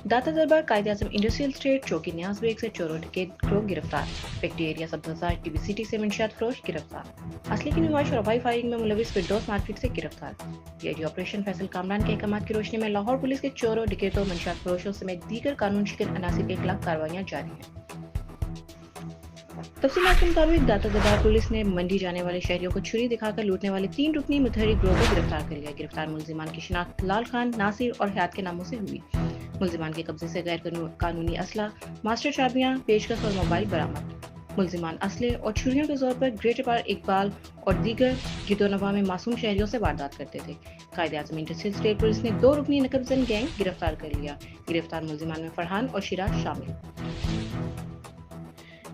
दाता दरबार कायदे आजम इंडस्ट्रियल स्टेट चौकी न्याज बेग से चोरों डकैत गिरोह गिरफ्तार। Factory area Sabzazar TB city से मंशियात फरोश गिरफ्तार। असली की नुमाइश और हवाई फायरिंग में मुलविस फिरदौस मार्केट से गिरफ्तार। डीआईजी ऑपरेशन फैसल कामरान के अहकामात की रोशनी में लाहौर पुलिस के चोरों डकैतों मंशियात फरोशों समेत दीगर कानून शिकन अनासिर के खिलाफ कार्रवाइयां जारी हैं। तफसीलात के मुताबिक दाता दरबार पुलिस ने मंडी जाने वाले शहरियों को छुरी दिखाकर लूटने वाले 3 रुकनी मुतहरिक गिरोह को गिरफ्तार कर लिया। गिरफ्तार मुलजिमान की शिनाख्त लाल खान, नासिर और हयात के नामों से हुई। मुलजिमान के कब्जे से गैर कानूनी असला, मास्टर चाबियां, पेचकस और मोबाइल बरामद। मुलजिमान असले और छुरियों के जोर पर ग्रेटर पार इकबाल और दीगर गिरदोनवा में मासूम शहरियों से वारदात करते थे। कायदे आजम इंडस्ट्रियल स्टेट पुलिस ने 2 रुकनी नकबजन गैंग गिरफ्तार कर लिया। गिरफ्तार मुलजिमान में फरहान और शिराज शामिल।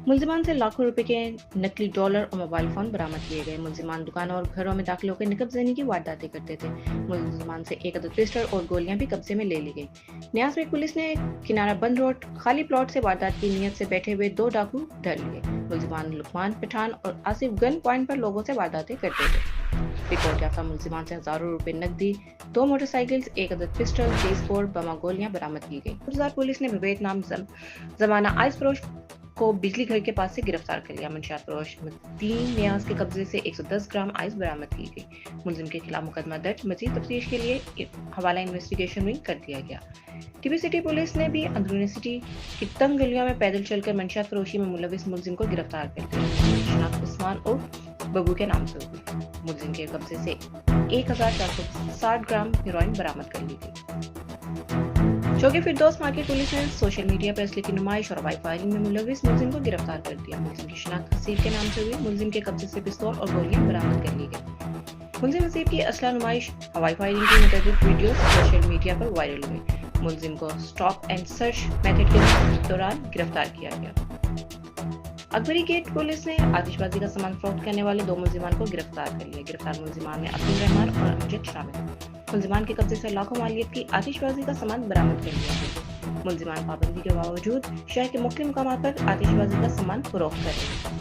मुलजिमान से लाखों रुपए के नकली डॉलर और मोबाइल फोन बरामद किए गए। मुलजिमान दुकानों और घरों में दाखिल होकर नकब जनी की वारदातें करते थे। मुलजिमान से एक अदद पिस्टल और गोलियां भी कब्जे में ले ली गई। न्यास बेग पुलिस ने किनारा बंद रोड खाली प्लॉट से वारदात की नीयत से बैठे हुए 2 डाकू धर लिए। मुलजिमान लुकमान पठान और आसिफ गन पॉइंट पर लोगों से वारदातें करते थे। रिपोर्ट याफ्ता मुलजिमान से हजारों रुपए नकदी, 2 मोटरसाइकिल्स, एक अदद पिस्टल, तेज बोर, बमा गोलियां बरामद की गई। पुलिस ने विवेक नाम जमाना आइस फरोश को बिजली घर के पास से गिरफ्तार कर लिया। मंशियात फरोश में 3 न्याज के कब्जे से 110 ग्राम आइस बरामद की गई। मुलजिम के खिलाफ मुकदमा दर्ज, मजीद तफ्तीश के लिए हवाला इन्वेस्टिगेशन विंग कर दिया गया। टीबी सिटी पुलिस ने भी अंदरूनी सिटी की तंग गलियों में पैदल चलकर मंशियात फरोशी में मुलविस मुलजिम को गिरफ्तार कर लिया। शिनाख्त उस्मान उर्फ बबू के नाम से हुई। मुलजिम के कब्जे से 1460 ग्राम हेरोइन बरामद कर ली गई। चौकी फिरदौस मार्केट पुलिस ने सोशल मीडिया पर असली की नुमाइश और हवाई फायरिंग में मुलविस मुलजिम को गिरफ्तार कर दिया। मुलजिम की शिनाख्त हसीब के नाम से हुई। मुलजिम के कब्जे से पिस्तौल और गोलियां बरामद कर ली गई। मुलजिम हसीब की असला नुमाइश, हवाई फायरिंग की मुतअद्दिद वीडियो सोशल मीडिया पर वायरल हुई। मुलजिम को स्टॉप एंड सर्च मेथड के दौरान गिरफ्तार किया गया। अकबरी गेट पुलिस ने आतिशबाजी का सामान फरोख्त करने वाले 2 मुलजिमान को गिरफ्तार कर लिया। गिरफ्तार मुलजिमान में अब्दुल रहमान और अमजद शामिल हैं। मुलजिमान के कब्जे से लाखों मालियत की आतिशबाजी का सामान बरामद कर लिया गया। मुलजिमान पाबंदी के बावजूद शहर के मुख्तलिफ मुकामात पर आतिशबाजी का सामान फरोख्त कर रहे हैं।